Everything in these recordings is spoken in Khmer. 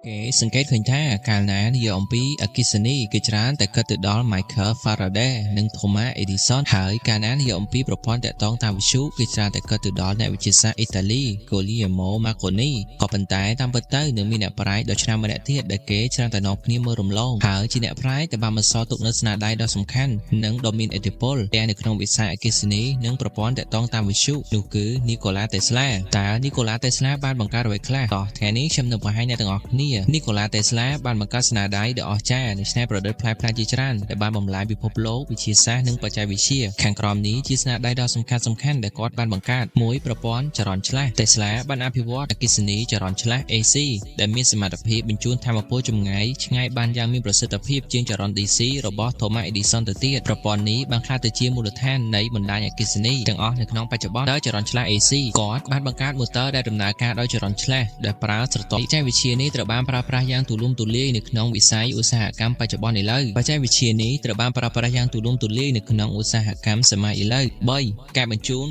គេសង្កេតឃើញថាកាលណានិយាយអំពីអគ្គិសនីគេច្រើនតែគិតទៅដល់ Michael Faraday និង Thomas Edison ហើយកាលណានិយាយអំពីប្រព័ន្ធតាក់ទងតាមវិទ្យុគេច្រើនតែគិតទៅដល់អ្នកវិទ្យាសាស្ត្រអ៊ីតាលី Guglielmo Marconi ក៏ប៉ុន្តែតាមពិតទៅនៅមានអ្នកប្រាជ្ញដ៏ឆ្នើមម្នាក់ទៀតដែលគេច្រើនតែនាំគ្នាមើលរំលងហើយជាអ្នកប្រាជ្ញដែលបានបន្សល់ទុកនូវស្នាដៃដ៏សំខាន់និងដ៏មានឥទ្ធិពលទាំងនៅក្នុងវិស័យអគ្គិសនីនិងប្រព័ន្ធតាក់ទងតាមវិទ្យុនោះគឺ Nikola Tesla តើ Nikola Tesla បានបង្កើតអ្វីខ្លះតោះថ្ងៃនេះខ្ញុំនឹងបង្ហាញអ្នកទាំងអស់គ្នា Nikola Tesla បានបង្កើតស្នាដៃដ៏អស្ចារ្យនៃច្នៃប្រឌិតផ្លែផ្កាជាច្រើនដែលបានបំលែងពិភពលោកវិទ្យាសាស្ត្រនិងបច្ចេកវិទ្យាខាងក្រោមនេះជាស្នាដៃដ៏សំខាន់ដែលគាត់បានបង្កើតមួយប្រព័ន្ធចរន្តឆ្លាស់ Tesla បានអភិវឌ្ឍអគ្គិសនីចរន្តឆ្លាស់ AC ដែលមានសមត្ថភាពបញ្ជូនថាមពលចម្ងាយឆ្ងាយបានយ៉ាងមានប្រសិទ្ធភាពជាងចរន្ត DC របស់ Thomas Edison ទៅទៀតប្រព័ន្ធនេះបានក្លាយទៅជាមូលដ្ឋាននៃបណ្ដាញអគ្គិសនីទាំងអស់នៅក្នុងបច្ចុប្បន្នដោយចរន្តឆ្លាស់ AC គាត់បានបង្កើតម៉ូទ័រដែលដំណើរការដោយចរន្តឆ្លាស់ដែលប្រើស្រទាប់បច្ចេកវិទ្យានេះត្រូវបានប្រើប្រាស់យ៉ាងទូលំទូលាយនៅក្នុងវិស័យឧស្សាហកម្មបច្ចុប្បន្នឥឡូវបច្ចេកវិទ្យានេះត្រូវបានប្រើប្រាស់យ៉ាងទូលំទូលាយនៅក្នុងឧស្សាហកម្មសម័យឥឡូវ3ការបញ្ជូន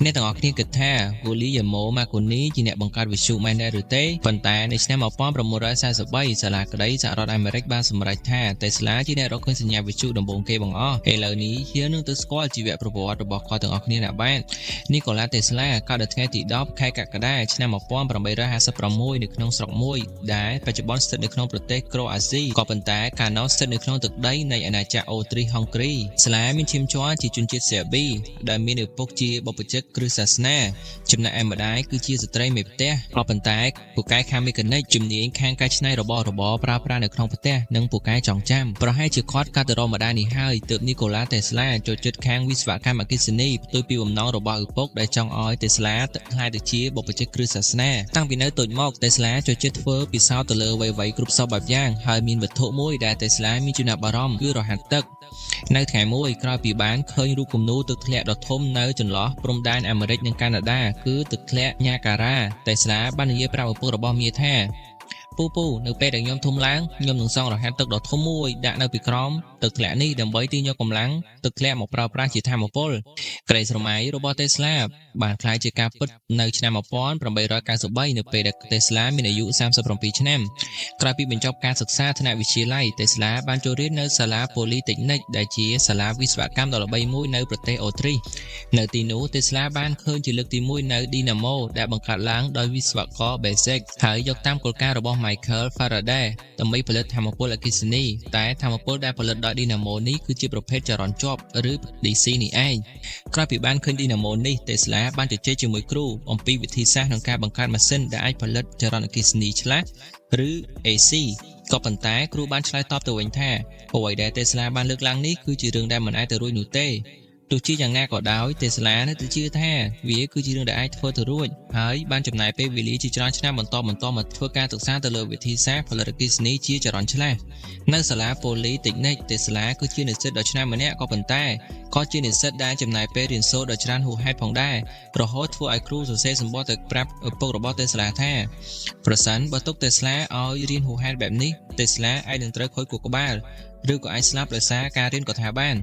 អ្នកទាំងអស់គ្នាគិតថា Guglielmo Marconi ជាអ្នកបង្កើតវិទ្យុមែនដែរឬទេប៉ុន្តែនៅឆ្នាំ1943សាលាក្តីសហរដ្ឋអាមេរិកបានសម្រេចថា Tesla ជាអ្នករកឃើញសញ្ញាវិទ្យុដំបូងគេបង្អស់ឥឡូវនេះយើងនឹងទៅស្គាល់ជីវប្រវត្តិរបស់គាត់ទាំងអស់គ្នាអ្នកបាន Nikola Tesla កើតនៅថ្ងៃទី10ខែកក្កដាឆ្នាំ1856នៅក្នុងស្រុកមួយដែលបច្ចុប្បន្នស្ថិតនៅក្នុងប្រទេសក្រូអាស៊ីក៏ប៉ុន្តែកាលនោះស្ថិតនៅក្នុងទឹកដីនៃអាណាចក្រអូទ្រីហុងគ្រីស្លាមានឈាមជ័រជាជនជាតិសេប៊ីដែលមានឪពុកជាបព្វជិតគ្រិស្តសាសនាចំណែកឯម្ដាយគឺជាស្ត្រីមេផ្ទះក៏ប៉ុន្តែពូកែខាងមេកានិកជំនាញខាងកែច្នៃរបស់របរប្រើប្រាស់នៅក្នុងផ្ទះនិងពូកែចងចាំប្រហែលជាគាត់កាត់ទៅរកម្ដាយនេះហើយទើប Nikola Tesla ចូលចិត្តខាងវិស្វកម្មអគ្គិសនីផ្ទុយពីបំណងរបស់ឪពុកដែលចង់ឲ្យ Tesla ក្លាយទៅជាបព្វជិតគ្រិស្តសាសនាតាំងពីនៅតូចមក Tesla ចូលចិត្តធ្វើពិសោធន៍ទៅលើអ្វីៗគ្រប់សពបែបយ៉ាងហើយមានវត្ថុមួយដែល Tesla មានចំណាប់អារម្មណ៍គឺរហាត់ទឹកនៅថ្ងៃមួយក្រោយពីបានឃើញរូបគំនូរទឹកធ្លាក់ដ៏ធំនៅចន្លោះព្រំដែនអាមេរិកនិងកាណាដាគឺទឹកធ្លាក់ Niagara Tesla បាននិយាយប្រាប់ឪពុករបស់មាថាពូនៅពេលដែលខ្ញុំធំឡើងខ្ញុំនឹងសង់រហ័សទឹកដ៏ធំមួយដាក់នៅពីក្រោមទឹកធ្លាក់នេះដើម្បីទាញយកកម្លាំងទឹកធ្លាក់មកប្រើប្រាស់ជាថាមពលក្តីស្រមៃរបស់ Tesla បានក្លាយជាការពិតនៅឆ្នាំ1893នៅពេលដែល Tesla មានអាយុ37ឆ្នាំក្រោយពីបញ្ចប់ការសិក្សាថ្នាក់វិទ្យាល័យ Tesla បានចូលរៀននៅសាលា Polytechnic ដែលជាសាលាវិស្វកម្មដ៏ល្បីមួយនៅប្រទេសអូទ្រីសនៅទីនោះ Tesla បានឃើញជាលើកទី1នៅ Dynamo ដែលបង្កើតឡើងដោយវិស្វករ Basic ហើយយកតាមគោលការណ៍របស់Michael Faraday ដើម្បីផលិតថាមពលអគ្គិសនីតែថាមពលដែលផលិតដោយ Dynamo នេះគឺជាប្រភេទចរន្តជាប់ឬ DC នេះឯងក្រោយពីបានឃើញ Dynamo នេះ Tesla បានជជែកជាមួយគ្រូអំពីវិធីសាស្ត្រក្នុងការបង្កើតម៉ាស៊ីនដែលអាចផលិតចរន្តអគ្គិសនីឆ្លាស់ឬ AC ក៏ប៉ុន្តែគ្រូបានឆ្លើយតបទៅវិញថាអ្វីដែល Tesla បានលើកឡើងនេះគឺជារឿងដែលមិនអាចទៅរួចនោះទេទោះជាយ៉ាងណាក៏ដោយ Tesla នៅតែជឿថាវាគឺជារឿងដែលអាចធ្វើទៅរួចហើយបានចំណាយពេលវេលាជាច្រើនឆ្នាំបន្តមកធ្វើការសិក្សាទៅលើវិធីសាស្ត្រផលិតអគ្គិសនីជាចរន្តឆ្លាស់នៅសាលា Polytechnic Tesla គឺជានិស្សិតដ៏ឆ្នើមម្នាក់ក៏ប៉ុន្តែក៏ជានិស្សិតដែលចំណាយពេលរៀនសូត្រដ៏ច្រើនហួសហេតុផងដែររហូតធ្វើឲ្យគ្រូសរសេរសម្បត្តិទៅប្រាប់ឪពុករបស់ Tesla ថាប្រសិនបើទុក Tesla ឲ្យរៀនហួសហេតុបែបនេះ Tesla អាចនឹងត្រូវខូចខួរក្បាលឬក៏អាចស្លាប់ដោយសារការរៀនក៏ថាបាន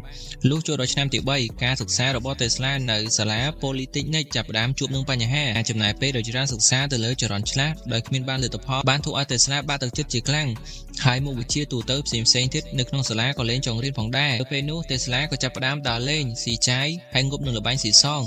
លុះចូលដល់ឆ្នាំទី3ការសិក្សារបស់ Tesla នៅសាលា Polytechnic ចាប់ផ្ដើមជួបនឹងបញ្ហាចំណាយពេលដ៏ច្រើនសិក្សាទៅលើចរន្តឆ្លាស់ដោយគ្មានបានលទ្ធផលបានធ្វើឲ្យ Tesla បាក់ទឹកចិត្តជាខ្លាំងហើយមុខវិជ្ជាទូទៅផ្សេងៗទៀតនៅក្នុងសាលាក៏លែងចង់រៀនផងដែរទៅពេលនោះ Tesla ក៏ចាប់ផ្ដើមដើរលេងស៊ីចាយហើយងប់នឹងល្បែងស៊ីសង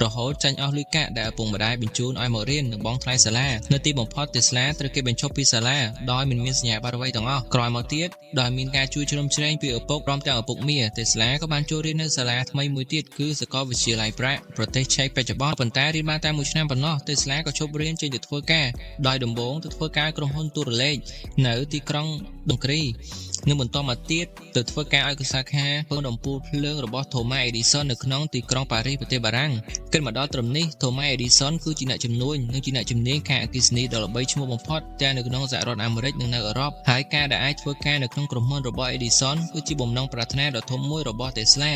រហូតចាញ់អស់លុយកាក់ដែលឪពុកម្ដាយបញ្ជូនឲ្យមករៀននិងបង់ថ្លៃសាលានៅទីបំផុត Tesla ត្រូវគេបញ្ឈប់ពីសាលាដោយមិនមានសញ្ញាបត្រអ្វីទាំងអស់ក្រោយមកទៀតដោយមានការជួយជ្រោមជ្រែងពីឪពុកព្រមទាំងឪពុកមា Tesla ក៏បានចូលរៀននៅសាលាថ្មីមួយទៀតគឺសាកលវិទ្យាល័យប្រាក់ប្រទេសឆេកបច្ចុប្បន្នប៉ុន្តែរៀនបានតែមួយឆ្នាំប៉ុណ្ណោះ Tesla ក៏ឈប់រៀនចេញទៅធ្វើការដោយដំបូងទៅធ្វើការក្រុមហ៊ុនទូរលេខនៅទីក្រុងដុងគ្រីនិងបន្តមកទៀតទៅធ្វើការឲ្យកសាខាពងដំពូលភ្លើងរបស់ Thomas Edison នៅក្នុងទីក្រុងប៉ារីសប្រទេសបារាំងគិតមកដល់ត្រឹមនេះ Thomas Edison គឺជាអ្នកជំនួញនិងជាអ្នកជំនាញខាងអគ្គិសនីដ៏ល្បីឈ្មោះបំផុតទាំងនៅក្នុងសហរដ្ឋអាមេរិកនិងនៅអឺរ៉ុបហើយការដែលអាចធ្វើការនៅក្នុងក្រុមហ៊ុនរបស់ Edison គឺជាបំណងប្រាថ្នាដ៏ធំមួយរបស់ Tesla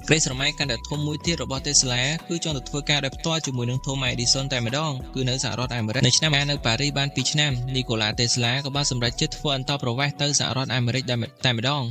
ក្តីស្រមៃកាន់តែធំមួយទៀតរបស់ Tesla គឺចង់ទៅធ្វើការដោយផ្ទាល់ជាមួយនឹង Thomas Edison តែម្ដងគឺនៅសហរដ្ឋអាមេរិកនៅឆ្នាំនៅប៉ារីសបាន2ឆ្នាំ Nikola Tesla ក៏បានសម្រេចចិត្តធ្វើអន្តរប្រវេសន៍ទៅសហរដ្ឋអាមេរិកតែម្ដង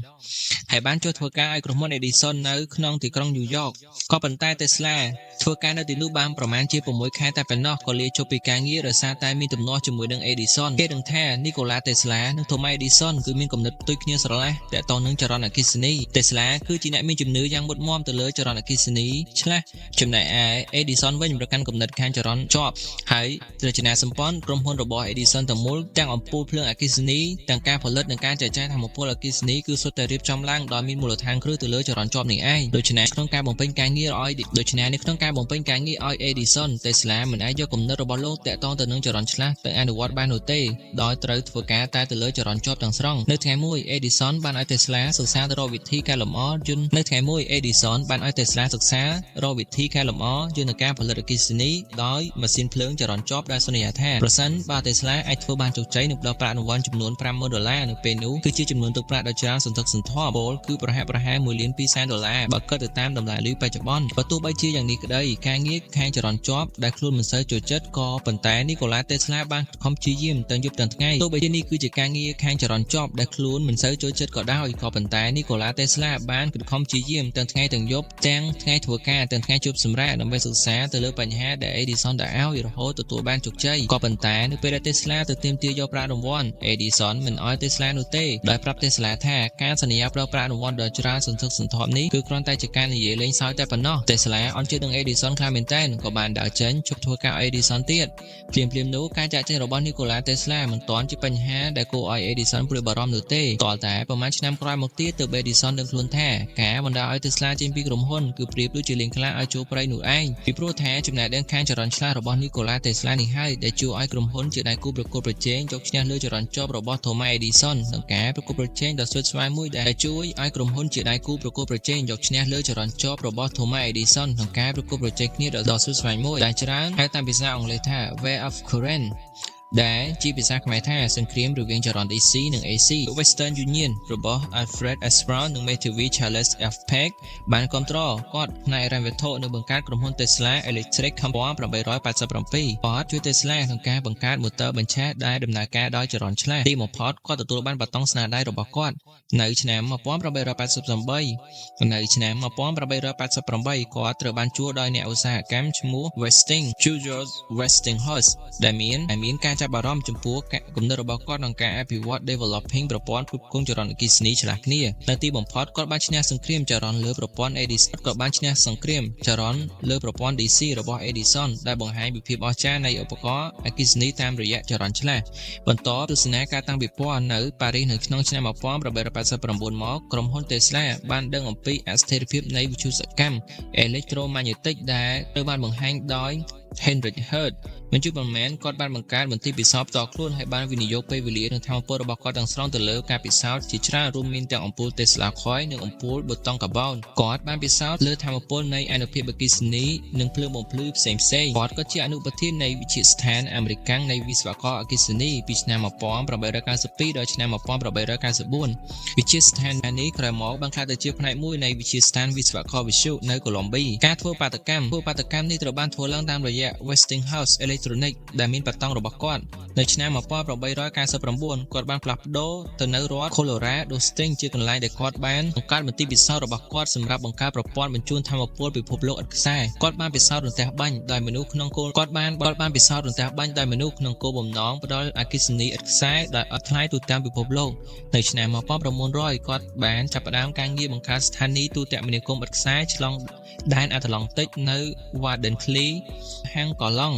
ហើយបានចូលធ្វើការឲ្យក្រុមហ៊ុន Edison នៅក្នុងទីក្រុង New York ក៏ប៉ុន្តែ Tesla ធ្វើការនៅទីនោះបានប្រមាណជា6ខែតែប៉ុណ្ណោះក៏លាឈប់ពីការងារដោយសារតែមានទំនាស់ជាមួយនឹង Edison គេដឹងថា Nikola Tesla និង Thomas Edison គឺមានគំនិតផ្ទុយគ្នាស្រឡះទាក់ទងនឹងចរន្តអគ្គិសនី Tesla គឺជាអ្នកមានជំនឿយ៉ាងមុតមាំទៅលើចរន្តអគ្គិសនីឆ្លាស់ចំណែកឯ Edison វិញប្រកាន់គំនិតខាងចរន្តជាប់ហើយរចនាសម្ព័ន្ធក្រុមហ៊ុនរបស់ Edison ទាំងមូលទាំងអំពូលភ្លើងអគ្គិសនីទាំងការផលិតនិងការចែកចាយថាមពលអគ្គិសនីគឺសុទ្ធតែរៀបចំឡើងដោយមានមូលដ្ឋានគ្រឹះទៅលើចរន្តជាប់នេះឯងដូច្នេះក្នុងការបំពេញការងារឲ្យ Edison Tesla មិនអាចយកគំនិតរបស់លោកទាក់ទងទៅនឹងចរន្តឆ្លាស់ទៅអនុវត្តបាននោះទេដោយត្រូវធ្វើការតែទៅលើចរន្តជាប់ទាំងស្រុងនៅថ្ងៃមួយ Edison បានឲ្យ Tesla សិក្សាទៅរកវិធីកែលម្អយន្តនៅថ្ងៃមួយ Edison បានឲ្យ Tesla សិក្សារកវិធីកែលម្អយន្តការផលិតអគ្គិសនីដោយម៉ាស៊ីនភ្លើងចរន្តជាប់ដែលសន្យាថាប្រសិនបើ Tesla អាចធ្វើបានជោគជ័យនឹងផ្ដល់ប្រាក់រង្វាន់ចំនួន$50,000នៅពេលនោះគឺជាចំនួនទឹកប្រាក់ដ៏ច្រើនសន្ធឹកសន្ធាប់ពលគឺប្រហាក់$1,200,000បើគិតទៅតាមតម្លៃលុយបច្ចុប្បន្នបើទោះបីជាយ៉ាងនេះក្តីការងារខាងចរន្តជាប់ដែលខ្លួនមិនសូវចូលចិត្តក៏ប៉ុន្តែ Nikola Tesla បានខំព្យាយាមទាំងយប់ទាំងថ្ងៃទោះបីជានេះគឺជាការងារខាងចរន្តជាប់ដែលខ្លួនមិនសូវចូលចិត្តក៏ដោយក៏ប៉ុន្តែ Nikola Tesla បានខំព្យាយាមទាំងថ្ងៃទាំងយប់ទាំងថ្ងៃធ្វើការទាំងថ្ងៃជួបសម្រាកដើម្បីសិក្សាទៅលើបញ្ហាដែល Edison đãឲ្យរហូតទទួលបានជោគជ័យក៏ប៉ុន្តែនៅពេលដែល Tesla ទៅទាមទារយកប្រាក់រង្វាន់ Edison មិនឲ្យ Tesla នោះទេដោយប្រាប់ Tesla ថាការសន្យាផ្ដល់ប្រាក់រង្វាន់ដ៏ច្រើនសន្ធឹកសន្ធាប់នេះគឺគ្រាន់តែជាការនិយាយលេងសើចតែប៉ុណ្ណោះ Tesla អន់ចិត្តនឹង Edison ខ្លាំងមែនទែនក៏បានដើរចេញជប់ធ្វើការឲ្យ Edison ទៀតភ្លាមនោះការចាក់ចេញរបស់ Nikola Tesla មិនទាន់ជាបញ្ហាដែលគួរឲ្យ Edison ព្រួយបារម្ភនោះទេទាល់តែប្រហែលឆ្នាំក្រោយមកទៀតទើប Edison ដឹងខ្លួនថាការបណ្ដាឲ្យ Tesla ចេញពីក្រុមហ៊ុនគឺប្រៀបដូចជាលេងខ្លាឲ្យចូលព្រៃនោះឯងពីព្រោះថាចំណេះដឹងខាងចរន្តឆ្លាស់របស់ Nikola Tesla នេះហើយដែលជួយឲ្យក្រុមហ៊ុនជាដៃគូប្រកួតប្រជែងយកឈ្នះលើចរន្តជាប់របស់ Thomas Edison និងការប្រកួតប្រជែងដ៏ស្វិតស្វាញមួយដែលជួយឲ្យក្រុមហ៊ុនជាដៃគូប្រកួតប្រជែងយកឈ្នះលើចរន្តជាប់របស់ Thomas Edison និងការប្រកួតប្រជែងគ្នាដ៏ស្វិតស្វាញមួយដែលច្រើនហៅតាមភាសាអង់គ្លេសថា War of Current ដែលជាភាសាខ្មែរថាសង្គ្រាមរវាងចរន្ត DC និង AC Western Union របស់ Alfred S. Brown និង Matthew Charles F. Peck បានគាំទ្រគាត់ផ្នែកហិរញ្ញវត្ថុនៅបង្កើតក្រុមហ៊ុន Tesla Electric Company 1887គាត់ជួយ Tesla ក្នុងការបង្កើតម៉ូទ័របញ្ឆេះដែលដំណើរការដោយចរន្តឆ្លាស់ទីបំផុតគាត់ទទួលបានប័ណ្ណស្នាដៃរបស់គាត់នៅឆ្នាំ1888នៅឆ្នាំ1888គាត់ត្រូវបានជួលដោយអ្នកឧស្សាហកម្មឈ្មោះ George Westinghouse ដែលមានការចាប់អារម្មណ៍ចំពោះគំនិតរបស់គាត់ក្នុងការអភិវឌ្ឍ developing ប្រព័ន្ធគ្រប់គ្រងចរន្តអគ្គិសនីឆ្លាស់គ្នានៅទីបំផុតគាត់បានឈ្នះសង្គ្រាមចរន្តលើប្រព័ន្ធ Edison ក៏បានឈ្នះសង្គ្រាមចរន្តលើប្រព័ន្ធ DC របស់ Edison ដែលបង្ហាញពីភាពអស្ចារ្យនៃឧបករណ៍អគ្គិសនីតាមរយៈចរន្តឆ្លាស់បន្ទាប់ទស្សនាការតាំងពិព័រណ៍នៅប៉ារីសនៅក្នុងឆ្នាំ1889មកក្រុមហ៊ុន Tesla បានដឹងអំពីអស្ថិរភាពនៃវិទ្យុសកម្ម Electromagnetic ដែលត្រូវបានបង្ហាញដោយ Heinrich Hertz មិនជួបប៉ុន្មានគាត់បានបង្កើតមន្ទីរពិសោធន៍ផ្ទាល់ខ្លួនហើយបានវិនិយោគពេលវេលានិងធម៌ពលរបស់គាត់ទាំងស្រុងទៅលើការពិសោធន៍ជាច្រើនរួមមានទាំងអំពូល Tesla Coil និងអំពូលប៊ូតុងកាបូនគាត់បានពិសោធន៍លើធម៌ពលនៃអានុភាពអគ្គិសនីនិងភ្លើងបំភ្លឺផ្សេងគាត់ក៏ជាអនុប្រធាននៃវិទ្យាស្ថានអាមេរិកនៃវិស្វករអគ្គិសនីពីឆ្នាំ1892ដល់ឆ្នាំ1894វិទ្យាស្ថាននេះក្រោយមកបានក្លាយទៅជាផ្នែកមួយនៃវិទ្យាស្ថានវិស្វករវិទ្យុនៅកូឡុំប៊ីការធ្វើបាតកម្មនេះត្រូវបានធ្វើឡើងតាមរយៈ Westinghouse Electronics ដែលមានប៉ាតង់របស់គាត់នៅឆ្នាំ1899គាត់បានផ្លាស់ប្ដូរទៅនៅរដ្ឋ Colorado Springs ជាកន្លែងដែលគាត់បានបង្កើតមន្ទីរពិសោធន៍របស់គាត់សម្រាប់បង្កើតប្រព័ន្ធបញ្ជូនថាមពលពិភពលោកឥតខ្សែគាត់បានពិសោធន៍រន្ទះបាញ់ដោយមនុស្សក្នុងគោលគាត់បានពិសោធន៍រន្ទះបាញ់ដោយមនុស្សក្នុងគោលបំណងផ្ដល់អគ្គិសនីឥតខ្សែដែលអត់ថ្លៃទូទាំងពិភពលោកនៅឆ្នាំ1900គាត់បានចាប់ផ្ដើមការងារបង្កើតស្ថានីយ៍ទូទាក់មនាគមន៍ឥតខ្សែឆ្លងដែនអាត្លង់តិកនៅ Wardenclyffe ហាងកូឡុង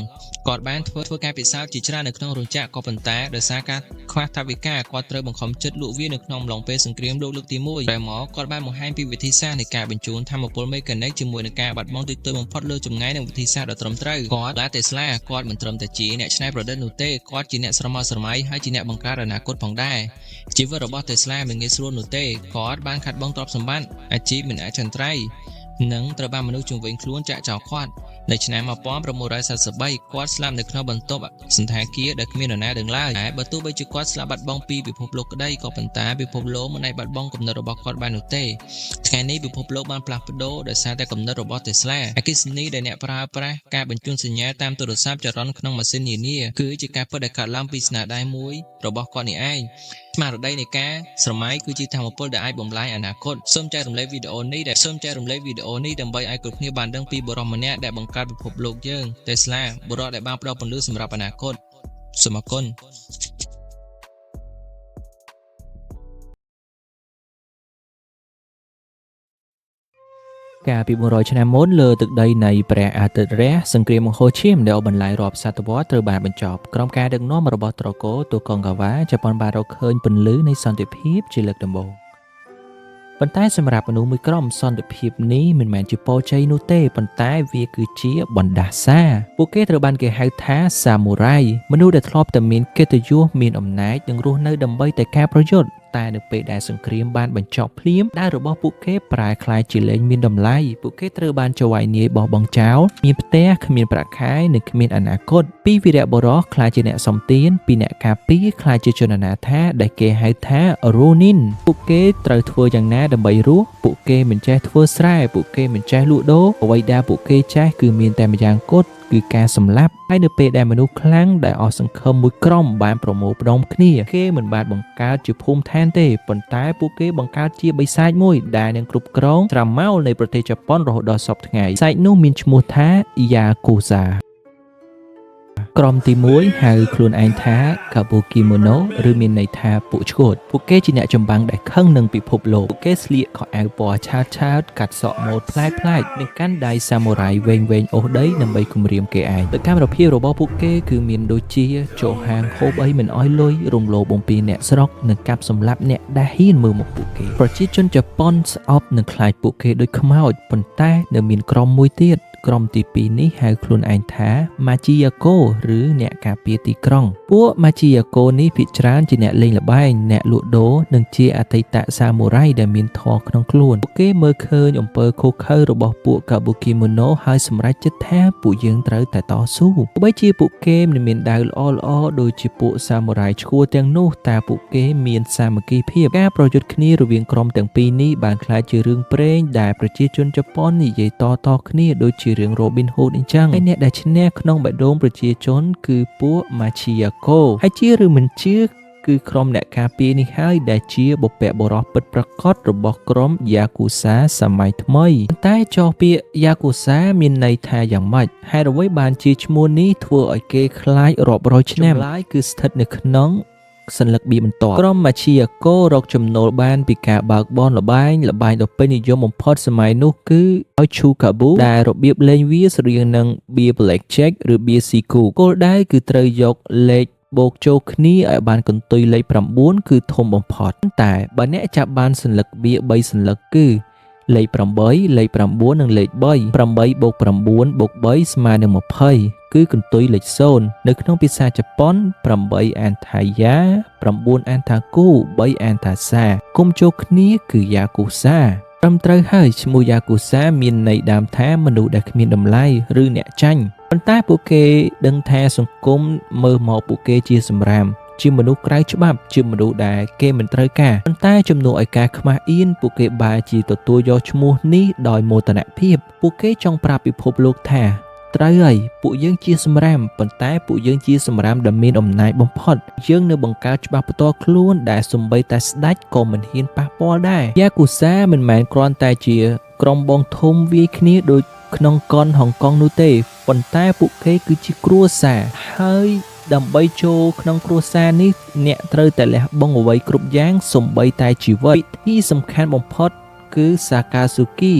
គាត់បានធ្វើការពិសោធន៍ជាច្រើននៅក្នុងរោងចក្រក៏ប៉ុន្តែដោយសារការខ្វះថវិកាគាត់ត្រូវបង្ខំចិត្តលក់វានៅក្នុងអំឡុងពេលសង្គ្រាមលោកលើកទី1ក្រោយមកគាត់បានបង្ហាញពីវិធីសាស្ត្រនៃការបញ្ជូនថាមពលមេកានិកជាមួយនឹងការបាត់បង់តិចតួចបំផុតលើចម្ងាយនិងវិធីសាស្ត្រដ៏ត្រឹមត្រូវគាត់ Tesla គាត់មិនត្រឹមតែជាអ្នកច្នៃប្រឌិតនោះទេគាត់ជាអ្នកស្រមើស្រមៃហើយជាអ្នកបង្កើតអនាគតផងដែរជីវិតរបស់ Tesla មិនងាយស្រួលនោះទេគាត់បានខាត់បងទ្រព្យសម្បត្តិអាជីពមិនអចិន្ត្រៃយ៍និងត្រូវបានមនុស្សជុំវិញខ្លួនចាក់ចោលគាត់ ในឆ្នាំ1943គាត់ស្លាប់នៅក្នុងបន្ទប់សន្តាគារដែលគ្មាននរណាដឹងឡើយតែបើទោះបីជាគាត់ស្លាប់បាត់បង់ពីពិភពលោកក្តីក៏ប៉ុន្តែពិភពលោកមិនអាចបាត់បង់គំនិតរបស់គាត់បាននោះទេថ្ងៃនេះពិភពលោកបានផ្លាស់ប្ដូរដោយសារតែគំនិតរបស់ Tesla អគ្គិសនីដែលអ្នកប្រើប្រាស់ការបញ្ជូនសញ្ញាតាមទូរស័ព្ទចរន្តក្នុងម៉ាស៊ីននានាគឺជាការពិតដែលកើតឡើងពីស្នាដៃមួយរបស់គាត់នេះឯងស្មារតីនៃការស្រមៃគឺជាធម៌ពលដែលអាចបំលែងអនាគតសូមចែករំលែកវីដេអូនេះដើម្បីឲ្យគ្រប់គ្នាបានដឹងពីបុរសម្នាក់ដែលបង្កើតពិភពលោកយើង Tesla បុរសដែលបានផ្ដល់ពន្លឺសម្រាប់អនាគតសូមអរគុណកាលពី100ឆ្នាំមុនលើទឹកដីនៃព្រះអាទិត្យរះសង្គ្រាមមហោឈាមដែលបន្លាយរាប់សតវត្សត្រូវបានបញ្ចប់ក្រោមការដឹកនាំរបស់ត្រកូលទូកុងកាវ៉ាជប៉ុនបានរកឃើញពន្លឺនៃសន្តិភាពជាលើកដំបូងប៉ុន្តែសម្រាប់មនុស្សមួយក្រុមសន្តិភាពនេះមិនមែនជាពរជ័យនោះទេប៉ុន្តែវាគឺជាបណ្ដាសាពួកគេត្រូវបានគេហៅថាសាមូរ៉ៃមនុស្សដែលធ្លាប់តែមានកិត្តិយសមានអំណាចនិងរស់នៅដើម្បីតែការប្រយុទ្ធតែនៅពេលដែលសង្គ្រាមបានបញ្ចប់ភ្លាមដែលរបស់ពួកគេប្រែក្លាយជាលែងមានតម្លៃពួកគេត្រូវបានចៅហ្វាយនាយបោះបង់ចោលមានផ្ទះគ្មានប្រាក់ខែនិងគ្មានអនាគតពីវីរៈបុរសក្លាយជាអ្នកសំទានពីអ្នកការពារក្លាយជាជនអនាថាដែលគេហៅថា Ronin ពួកគេត្រូវធ្វើយ៉ាងណាដើម្បីរស់ពួកគេមិនចេះធ្វើស្រែពួកគេមិនចេះលក់ដូរអ្វីដែលពួកគេចេះគឺមានតែម្យ៉ាងគត់គឺការសម្លាប់ហើយនៅពេលដែលមនុស្សខ្លាំងដែលអស់សង្ឃឹមមួយក្រុមបានប្រមូលផ្ដុំគ្នាគេមិនបានបង្កើតជាភូមិឋានទេប៉ុន្តែពួកគេបង្កើតជាបិសាចមួយដែលនឹងគ្រប់គ្រងច្រាម៉ោលនៃប្រទេសជប៉ុនរហូតដល់សពថ្ងៃបិសាចនោះមានឈ្មោះថា Yakuza ក្រុមទី1ហៅខ្លួនឯងថា Kabukimono ឬមានន័យថាពួកឆ្កួតពួកគេជាអ្នកចម្បាំងដែលខឹងនឹងពិភពលោកពួកគេស្លៀកខោអាវពណ៌ឆើតកាត់សក់ម៉ូដប្លែកនិងកាន់ដៃសាមូរ៉ៃវែងអូសដីដើម្បីគំរាមគេឯងសកម្មភាពរបស់ពួកគេគឺមានដូចជាចូលហាងហូបអីមិនអោយលុយរំលោភបំពានអ្នកស្រុកនិងកាប់សម្លាប់អ្នកដែលហ៊ានមើលមកពួកគេប្រជាជនជប៉ុនស្អប់នឹងខ្លាចពួកគេដូចខ្មោចប៉ុន្តែនៅមានក្រុមមួយទៀតក្រុមទី2នេះហៅខ្លួនឯងថា Machiyako ឬអ្នកការពារទីក្រុងពួក Machiyako នេះភាគច្រើនជាអ្នកលេងល្បែងអ្នកលក់ដូរនិងជាអតីតសាមូរ៉ៃដែលមានធម៌ក្នុងខ្លួនពួកគេមើលឃើញអំពើខុសខើរបស់ពួក Kabukimono ហើយសម្រេចចិត្តថាពួកយើងត្រូវតែតស៊ូទោះបីជាពួកគេមិនមានដាវល្អដូចជាពួកសាមូរ៉ៃឆ្កួរទាំងនោះតែពួកគេមានសាមគ្គីភាពការប្រយុទ្ធគ្នារវាងក្រុមទាំងពីរនេះបានក្លាយជារឿងព្រេងដែលប្រជាជនជប៉ុននិយាយតគ្នាដូចជារឿង Robin Hood អញ្ចឹងហើយអ្នកដែលឈ្នះក្នុងបេះដូងប្រជាជនគឺពួក Machiyako ហើយជាឬមិនជាគឺក្រុមអ្នកការពារនេះហើយដែលជាបុព្វបុរសពិតប្រាកដរបស់ក្រុម Yakuza សម័យថ្មីតែចោះពាក្យ Yakuza មានន័យថាយ៉ាងម៉េចហេតុអ្វីបានជាឈ្មោះនេះធ្វើឲ្យគេខ្លាចរាប់រយឆ្នាំចម្លើយគឺស្ថិតនៅក្នុងសញ្ញាបៀបន្ទាប់ក្រុម Machiyako រកចំណូលបានពីការបើកបនល្បែងដ៏ពេញនិយមបំផុតសម័យនោះគឺឲ្យ Chukabu ដែលរបៀបលេងវាស្រដៀងនឹង Bia Blackjack ឬ Bia Siku គោលដៅគឺត្រូវយកលេខបូកចូលគ្នាឲ្យបានកន្ទុយលេខ9គឺធំបំផុតតែបើអ្នកចាប់បានសញ្ញាបៀ3សញ្ញាគឺលេខ8លេខ9និងលេខ3 8បូក9បូក3ស្មើនឹង20គឺកន្ទុយលេខ0នៅក្នុងភាសាជប៉ុន8អានថាយ៉ា9អានថាគូ3អានថាសាគុំចូលគ្នាគឺយ៉ាគូសាត្រឹមត្រូវហើយឈ្មោះយ៉ាគូសាមានន័យដើមថាមនុស្សដែលគ្មានតម្លៃឬអ្នកចាញ់ប៉ុន្តែពួកគេដឹងថាសង្គមមើលមកពួកគេជាសម្រាមជាមនុស្សក្រៅច្បាប់ជាមនុស្សដែលគេមិនត្រូវការប៉ុន្តែជំនួសឲ្យការខ្មាស់អៀនពួកគេបែរជាទទួលយកឈ្មោះនេះដោយមោទនភាពពួកគេចង់ប្រាប់ពិភពលោកថាត្រូវហើយពួកយើងជាសម្រាមប៉ុន្តែពួកយើងជាសម្រាមដែលមានអំណាចបំផុតយើងនៅបង្កើតច្បាប់ផ្ទាល់ខ្លួនដែលសំបីតែស្ដេចក៏មិនហ៊ានប៉ះពាល់ដែរយ៉ាគូសាមិនមែនគ្រាន់តែជាក្រុមបងធំវាយគ្នាដូចក្នុងកុនហុងកុងនោះទេប៉ុន្តែពួកគេគឺជាគ្រួសារហើយដើម្បីចូលក្នុងគ្រួសារនេះអ្នកត្រូវតែលះបង់អ្វីគ្រប់យ៉ាងសូម្បីតែជីវិតពិធីសំខាន់បំផុតគឺសាកាស៊ូគី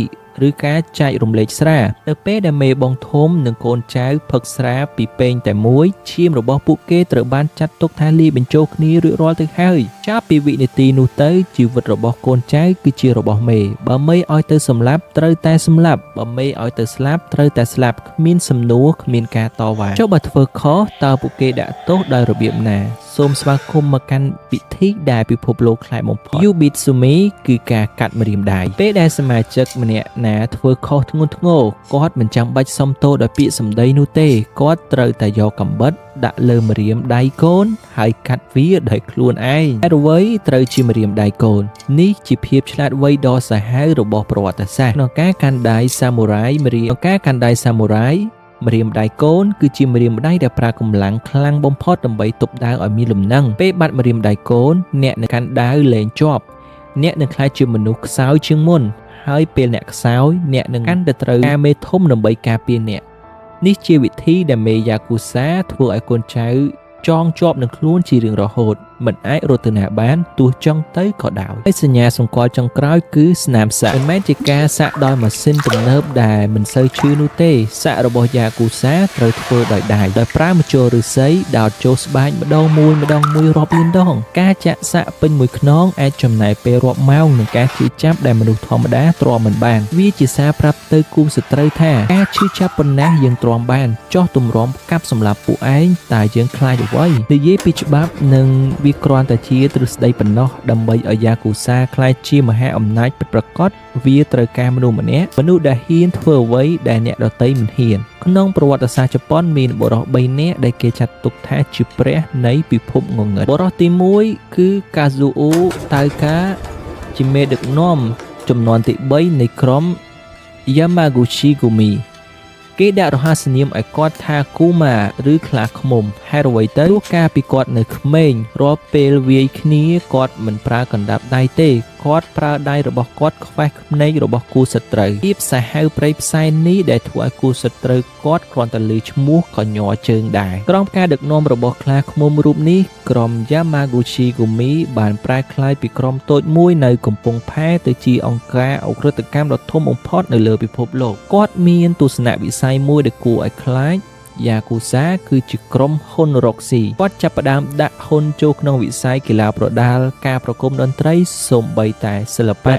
ឬការចែករំលែកស្រានៅពេលដែលមេបងធំនិងកូនចៅផឹកស្រាពីពែងតែមួយឈាមរបស់ពួកគេត្រូវបានចាត់ទុកថាលាយបញ្ចូលគ្នារួចរាល់ទៅហើយចាប់ពីវិនាទីនោះទៅជីវិតរបស់កូនចៅគឺជារបស់មេបើមេឲ្យទៅសម្លាប់ត្រូវតែសម្លាប់បើមេឲ្យទៅស្លាប់ត្រូវតែស្លាប់គ្មានសំណួរគ្មានការតវ៉ាចុះបើធ្វើខុសតើពួកគេដាក់ទោសដោយរបៀបណាស សូមស្វាគមន៍មកកាន់ពិធីដែលពិភពលោកខ្លាចបំផុត Yubitsumi គឺការកាត់ម្រាមដៃពេលដែលសមាជិកម្នាក់ណាធ្វើខុសធ្ងន់ធ្ងរគាត់មិនចាំបាច់សុំទោសដោយពាក្យសម្ដីនោះទេគាត់ត្រូវតែយកកាំបិតដាក់លើម្រាមដៃកូនហើយកាត់វាដោយខ្លួនឯងហើយអ្វីត្រូវជាម្រាមដៃកូននេះជាភាពឆ្លាតវៃដ៏សាហាវរបស់ប្រវត្តិសាស្ត្រក្នុងការកាន់ដៃសាមូរ៉ាយម្រាមដៃកូនគឺជាម្រាមដៃដែលប្រើកម្លាំងខ្លាំងបំផុតដើម្បីទប់ដាវឲ្យមានលំនឹងពេលបាត់ម្រាមដៃកូនអ្នកនឹងកាន់ដាវលែងជាប់អ្នកនឹងក្លាយជាមនុស្សខ្សោយជាងមុនហើយពេលអ្នកខ្សោយអ្នកនឹងកាន់តែត្រូវការមេធំដើម្បីការពារអ្នកនេះជាវិធីដែលមេយ៉ាគូសាធ្វើឲ្យកូនចៅចងជាប់នឹងខ្លួនជារៀងរហូតមិនអាចរត់ទៅណាបានទោះចង់ទៅក៏ដោយហើយសញ្ញាសម្គាល់ចុងក្រោយគឺស្នាមសាក់មិនមែនជាការសាក់ដោយម៉ាស៊ីនទំនើបដែលមិនសូវឈឺនោះទេសាក់របស់យ៉ាគូសាត្រូវធ្វើដោយដៃដោយប្រើម្ជុលឫស្សីដោតចូលស្បែកម្ដងមួយរាប់លានដងការចាក់សាក់ពេញមួយខ្នងអាចចំណាយពេលរាប់ម៉ោងនឹងការជឿចាប់ដែលមនុស្សធម្មតាទ្រាំមិនបានវាជាសារប្រាប់ទៅគូសត្រូវថាការជឿចាប់ប៉ុណ្ណេះយើងទ្រាំបានចោះទម្រាំកាប់សម្លាប់ពួកឯងតែយើងខ្លាចអ្វីនិយាយពីច្បាប់និងវាគ្រាន់តែជាទ្រឹស្ដីប៉ុណ្ណោះដើម្បីឲ្យយ៉ាគូសាខ្លាចជាមហាអំណាចពិតប្រាកដវាត្រូវការមនុស្សម្នាក់ដែលហ៊ានធ្វើអ្វីដែលអ្នកដទៃមិនហ៊ានក្នុងប្រវត្តិសាស្ត្រជប៉ុនមានបុរស3នាក់ដែលគេចាត់ទុកថាជាព្រះនៃពិភពងងឹតបុរសទី1គឺកាស៊ូអូតៅកាជាមេដឹកនាំចំនួនទី3នៃក្រុម Yamaguchi Gumiគេដាក់រហស្សនាមឲ្យគាត់ថាគូម៉ាឬខ្លាឃ្មុំហេតុអ្វីទៅព្រោះកាលពីគាត់នៅក្មេងរាល់ពេលវាយគ្នាគាត់មិនប្រើកណ្ដាប់ដៃទេគាត់ប្រើដៃរបស់គាត់ខ្វេះភ្នែករបស់គូសត្រូវភាពសាហាវព្រៃផ្សែងនេះដែលធ្វើឲ្យគូសត្រូវគាត់គ្រាន់តែលើឈ្មោះក៏ញ័រជើងដែរក្រោមការដឹកនាំរបស់ខ្លាឃ្មុំរូបនេះក្រុម Yamaguchi Gumi បានប្រែក្លាយពីក្រុមតូចមួយនៅកំពង់ផែទៅជាអង្គការអ ுக ្រិតកម្មដ៏ធំបំផុតនៅលើពិភពលោកគាត់មានទស្សនវិស័យមួយដែលគួរឲ្យខ្លាចយ៉ាគូសាគឺជាក្រុមហ៊ុនរកស៊ីគាត់ចាប់ផ្ដើមដាក់ហ៊ុនចូលក្នុងវិស័យកីឡាប្រដាល់ការប្រគំតន្ត្រីសូម្បីតែសិល្បៈ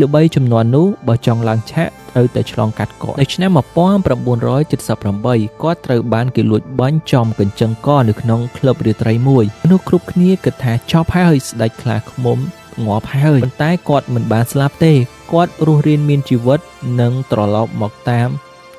ល្បីចំនួននោះបើចង់ឡើងឆាកត្រូវតែឆ្លងកាត់គាត់នៅឆ្នាំ1978គាត់ត្រូវបានគេលួចបាញ់ចំកញ្ចឹងកនៅក្នុងក្លឹបរាត្រីមួយមនុស្សគ្រប់គ្នាគិតថាចប់ហើយស្ដេចខ្លាឃ្មុំងាប់ហើយប៉ុន្តែគាត់មិនបានស្លាប់ទេគាត់រស់រានមានជីវិតនិងត្រឡប់មកតាម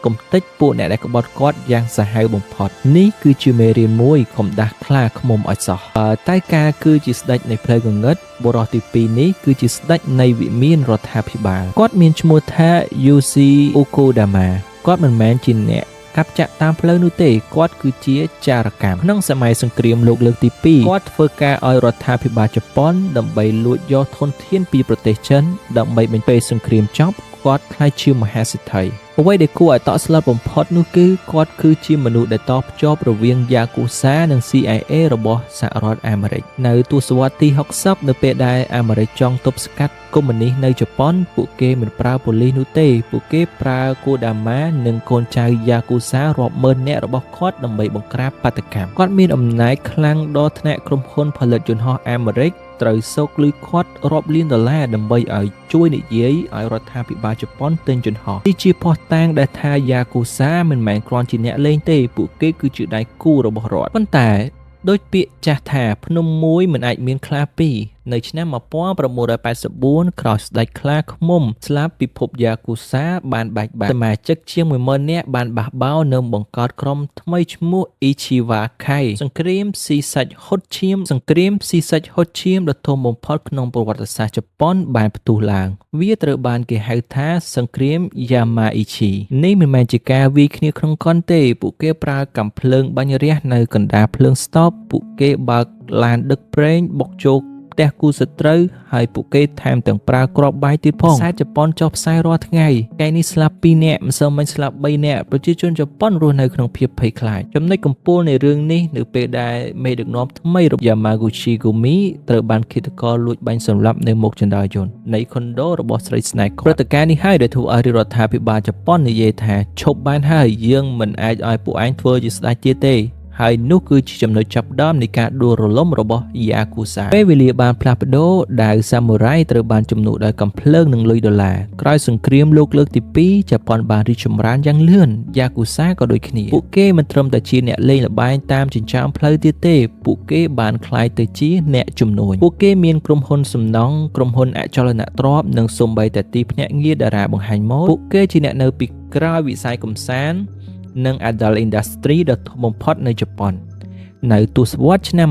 គំតិចពួកអ្នកដែលក្បត់គាត់យ៉ាងសាហាវបំផុតនេះគឺជាមេរៀនមួយកុំដាស់ខ្លាឃ្មុំឲ្យសោះតែការគឺជាស្ដេចនៃផ្លូវងងឹតបុរសទី2នេះគឺជាស្ដេចនៃវិមានរដ្ឋាភិបាលគាត់មានឈ្មោះថា Yushi Okodama គាត់មិនមែនជាអ្នកកាប់ចាក់តាមផ្លូវនោះទេគាត់គឺជាចារកម្មក្នុងសម័យសង្គ្រាមលោកលើកទី2គាត់ធ្វើការឲ្យរដ្ឋាភិបាលជប៉ុនដើម្បីលួចយកធនធានពីប្រទេសចិនដើម្បីបញ្ចប់សង្គ្រាមចប់គាត់ក្លាយជាមហាសេដ្ឋីអ្វីដែលគួរឲ្យតក់ស្លុតបំផុតនោះគឺគាត់គឺជាមនុស្សដែលតភ្ជាប់រវាងយ៉ាគូសានិង CIA របស់សហរដ្ឋអាមេរិកនៅទសវត្សរ៍ទី60នៅពេលដែលអាមេរិកចង់ទប់ស្កាត់កុម្មុយនីសនៅជប៉ុនពួកគេមិនប្រើប៉ូលីសនោះទេពួកគេប្រើគូដាម៉ានិងកូនចៅយ៉ាគូសារាប់ម៉ឺននាក់របស់គាត់ដើម្បីបង្ក្រាបបាតុកម្មគាត់មានអំណាចខ្លាំងដល់ថ្នាក់ក្រុមហ៊ុនផលិតយន្តហោះអាមេរិកត្រូវសោកលុយខាត់រាប់លានដុល្លារដើម្បីឲ្យជួយនិយាយឲ្យរដ្ឋាភិបាលជប៉ុនទិញយន្តហោះនេះជាភស្តុតាងដែលថាយ៉ាគូសាមិនមែនគ្រាន់ជាអ្នកលេងទេពួកគេគឺជាដៃគូរបស់រដ្ឋប៉ុន្តែដោយពាក្យចាស់ថាភ្នំមួយមិនអាចមានខ្លាពីរនៅឆ្នាំ1984ក្រោយស្ដេចខ្លាឃ្មុំស្លាប់ពិភពយ៉ាគូសាបានបែកបាក់សមាជិកជាង 10000 នាក់បានបះបោរនិងបង្កើតក្រុមថ្មីឈ្មោះ Ichiwa Kai សង្គ្រាមស៊ីសាច់ហុតឈាមដ៏ធំបំផុតក្នុងប្រវត្តិសាស្ត្រជប៉ុនបានផ្ទុះឡើងវាត្រូវបានគេហៅថាសង្គ្រាម Yamaichi នេះមិនមែនជាការវាយគ្នាក្នុងកុនទេពួកគេប្រើកាំភ្លើងបាញ់រះនៅកណ្ដាលភ្លើងស្តុបពួកគេបើកឡានដឹកប្រេងបុកចូលផ្ទះគូសត្រូវហើយពួកគេថែមទាំងប្រើគ្រាប់បាយទៀតផងខ្សែជប៉ុនចុះផ្សាយរាល់ថ្ងៃថ្ងៃនេះស្លាប់2នាក់ម្សិលមិញស្លាប់3នាក់ប្រជាជនជប៉ុនរស់នៅក្នុងភាពភ័យខ្លាចចំណុចកំពូលនៃរឿងនេះនៅពេលដែលមេដឹកនាំថ្មីរបស់ Yamaguchi Gumi ត្រូវបានឃាតករលួចបាញ់សម្លាប់នៅមុខចន្ទារយន្តនៃខុនដូរបស់ស្រីស្នេហ៍ព្រឹត្តិការណ៍នេះហើយដែលធ្វើឲ្យរដ្ឋាភិបាលជប៉ុននិយាយថាឈប់បានហើយយើងមិនអាចឲ្យពួកឯងធ្វើជាស្ដេចទៀតទេហ ហើយនោះគឺជាចំណុចចាប់ផ្ដើមនៃការដួលរលំរបស់យ៉ាគូសាពេលវេលាបានផ្លាស់ប្ដូរដែលសាមូរ៉ាយត្រូវបានជំនួសដោយកាំភ្លើងនិងលុយដុល្លារក្រោយសង្គ្រាមលោកលើកទី2ជប៉ុនបានរីកចម្រើនយ៉ាងលឿនយ៉ាគូសាក៏ដូចគ្នាពួកគេមិនត្រឹមតែជាអ្នកលេងល្បែងតាមចិញ្ចើមផ្លូវទៀតទេពួកគេបានក្លាយទៅជាអ្នកជំនួញពួកគេមានក្រុមហ៊ុនសំណង់ក្រុមហ៊ុនអចលនទ្រព្យនិងសូម្បីតែទីភ្នាក់ងារតារាបង្ហាញម៉ូដពួកគេជាអ្នកនៅពីក្រោយវិស័យកំសាន្តនិង Adult Industry ដ៏ធំបំផុតនៅជប៉ុននៅទសវត្សរ៍ឆ្នាំ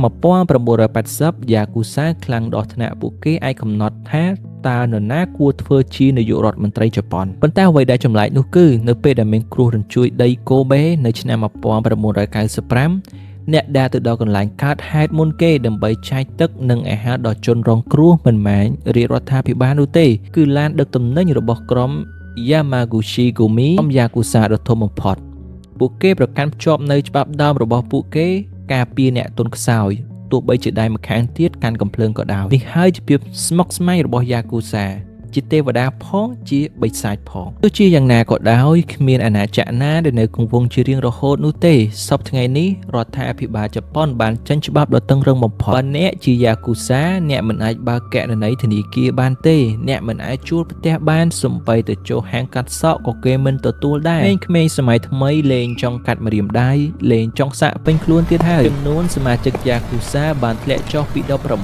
1980 Yakuza ខ្លាំងដល់ថ្នាក់ពួកគេអាចកំណត់ថាតើនរណាគួរធ្វើជានាយករដ្ឋមន្ត្រីជប៉ុនប៉ុន្តែអ្វីដែលចម្លែកនោះគឺនៅពេលដែលមានគ្រោះរញ្ជួយដីកូបេនៅឆ្នាំ1995អ្នកដែលទៅដល់កន្លែងកើតហេតុមុនគេដើម្បីចែកទឹកនិងអាហារដល់ជនរងគ្រោះមិនមែនរាជរដ្ឋាភិបាលនោះទេគឺឡានដឹកទំនិញរបស់ក្រុម Yamaguchi Gumi ក្រុម Yakuza ដ៏ធំបំផុតពួកគេប្រកាន់ភ្ជាប់នៅច្បាប់ដើមរបស់ពួកគេការពារអ្នកទន់ខ្សោយទោះបីជាដៃម្ខាងទៀតកាន់កំភ្លើងក៏ដោយនេះហើយជាភាពស្មុគស្មាញរបស់ Yakuza ជាទេវតាផងជាបិសាចផងទោះជាយ៉ាងណាក៏ដោយគ្មានអាណាចក្រណាដែលនៅគង់វង្សជារៀងរហូតនោះទេសប្តាហ៍ថ្ងៃនេះរដ្ឋាភិបាលជប៉ុនបានចេញច្បាប់ដ៏តឹងរ៉ឹងបំផុតបើអ្នកជា Yakuza អ្នកមិនអាចបើកគណនីធនាគារបានទេអ្នកមិនអាចជួលផ្ទះបានសូម្បីតែចូលហាងកាត់សក់ក៏គេមិនទទួលដែរក្មេងៗសម័យថ្មីលេងចង់កាត់ម្រាមដៃលេងចង់សាក់ពេញខ្លួនទៀតហើយចំនួនសមាជិក Yakuza បានធ្លាក់ចុះពី